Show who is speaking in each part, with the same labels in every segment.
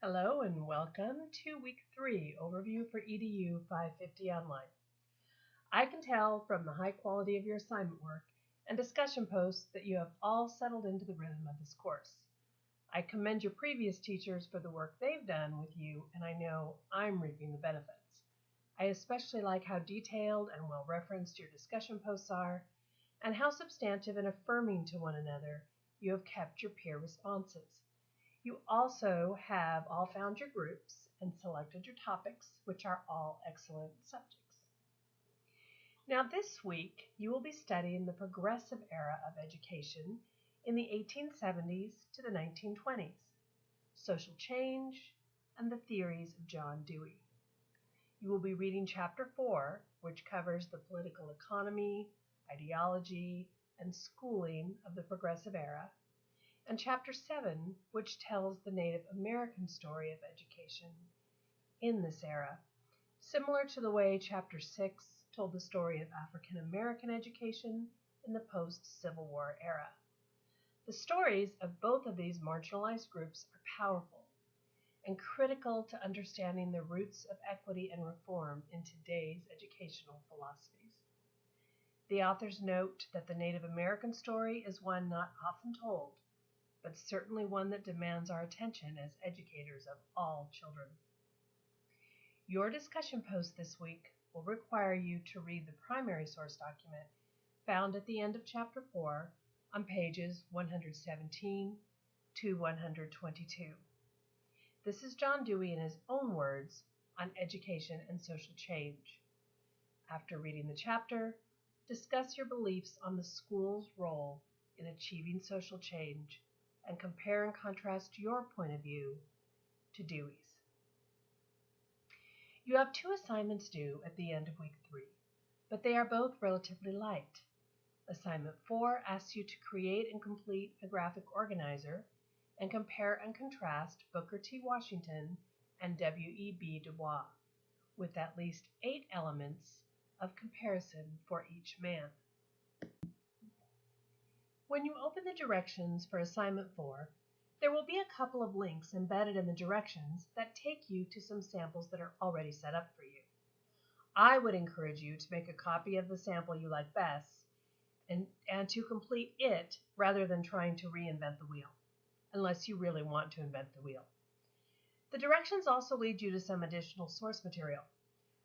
Speaker 1: Hello and welcome to Week 3 Overview for EDU 550 Online. I can tell from the high quality of your assignment work and discussion posts that you have all settled into the rhythm of this course. I commend your previous teachers for the work they've done with you, and I know I'm reaping the benefits. I especially like how detailed and well-referenced your discussion posts are, and how substantive and affirming to one another you have kept your peer responses. You also have all found your groups and selected your topics, which are all excellent subjects. Now this week, you will be studying the progressive era of education in the 1870s to the 1920s, social change, and the theories of John Dewey. You will be reading Chapter 4, which covers the political economy, ideology, and schooling of the progressive era, and Chapter 7, which tells the Native American story of education in this era, similar to the way Chapter 6 told the story of African American education in the post-Civil War era. The stories of both of these marginalized groups are powerful and critical to understanding the roots of equity and reform in today's educational philosophies. The authors note that the Native American story is one not often told, but certainly one that demands our attention as educators of all children. Your discussion post this week will require you to read the primary source document found at the end of Chapter 4 on pages 117 to 122. This is John Dewey in his own words on education and social change. After reading the chapter, discuss your beliefs on the school's role in achieving social change and compare and contrast your point of view to Dewey's. You have 2 assignments due at the end of Week 3, but they are both relatively light. Assignment 4 asks you to create and complete a graphic organizer and compare and contrast Booker T. Washington and W.E.B. Du Bois, with at least 8 elements of comparison for each man. When you open the directions for Assignment 4, there will be a couple of links embedded in the directions that take you to some samples that are already set up for you. I would encourage you to make a copy of the sample you like best and to complete it rather than trying to reinvent the wheel, unless you really want to invent the wheel. The directions also lead you to some additional source material,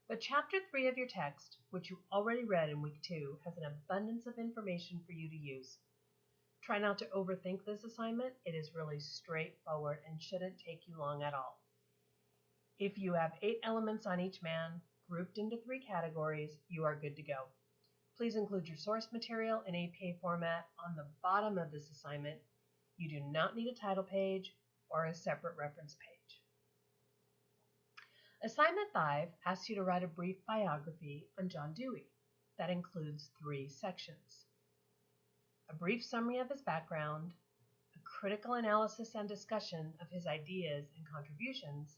Speaker 1: but Chapter 3 of your text, which you already read in Week 2, has an abundance of information for you to use. Try not to overthink this assignment. It is really straightforward and shouldn't take you long at all. If you have 8 elements on each man, grouped into 3 categories, you are good to go. Please include your source material in APA format on the bottom of this assignment. You do not need a title page or a separate reference page. Assignment 5 asks you to write a brief biography on John Dewey that includes 3 sections. A brief summary of his background, a critical analysis and discussion of his ideas and contributions,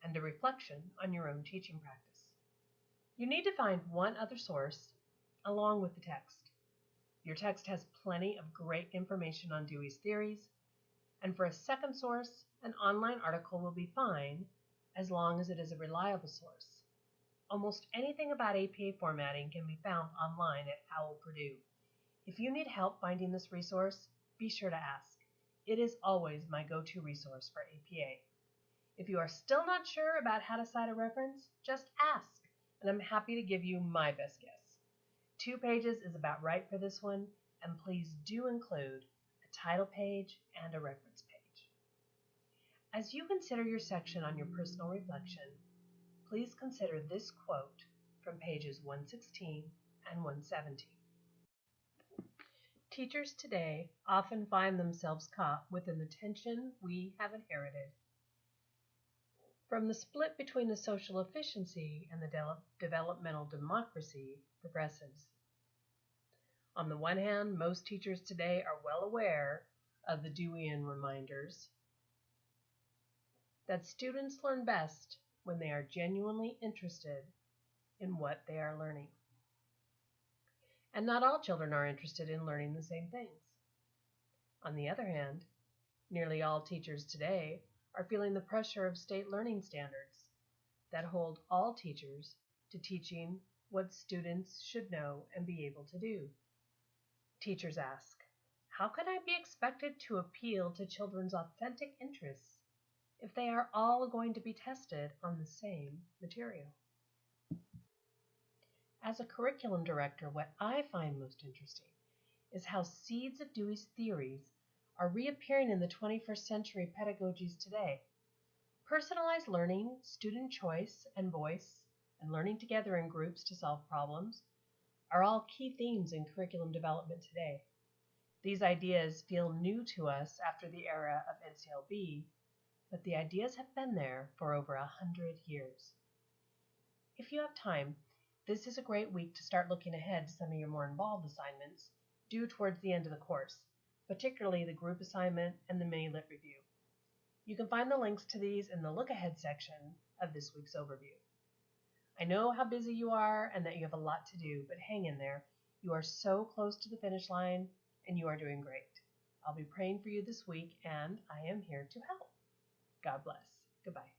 Speaker 1: and a reflection on your own teaching practice. You need to find one other source along with the text. Your text has plenty of great information on Dewey's theories, and for a second source, an online article will be fine as long as it is a reliable source. Almost anything about APA formatting can be found online at Howell Purdue. If you need help finding this resource, be sure to ask. It is always my go-to resource for APA. If you are still not sure about how to cite a reference, just ask, and I'm happy to give you my best guess. 2 pages is about right for this one, and please do include a title page and a reference page. As you consider your section on your personal reflection, please consider this quote from pages 116 and 117. Teachers today often find themselves caught within the tension we have inherited from the split between the social efficiency and the developmental democracy progressives. On the one hand, most teachers today are well aware of the Deweyan reminders that students learn best when they are genuinely interested in what they are learning. And not all children are interested in learning the same things. On the other hand, nearly all teachers today are feeling the pressure of state learning standards that hold all teachers to teaching what students should know and be able to do. Teachers ask, how can I be expected to appeal to children's authentic interests if they are all going to be tested on the same material? As a curriculum director, what I find most interesting is how seeds of Dewey's theories are reappearing in the 21st century pedagogies today. Personalized learning, student choice and voice, and learning together in groups to solve problems are all key themes in curriculum development today. These ideas feel new to us after the era of NCLB, but the ideas have been there for over 100 years. If you have time, this is a great week to start looking ahead to some of your more involved assignments due towards the end of the course, particularly the group assignment and the mini-lit review. You can find the links to these in the Look Ahead section of this week's overview. I know how busy you are and that you have a lot to do, but hang in there. You are so close to the finish line, and you are doing great. I'll be praying for you this week, and I am here to help. God bless. Goodbye.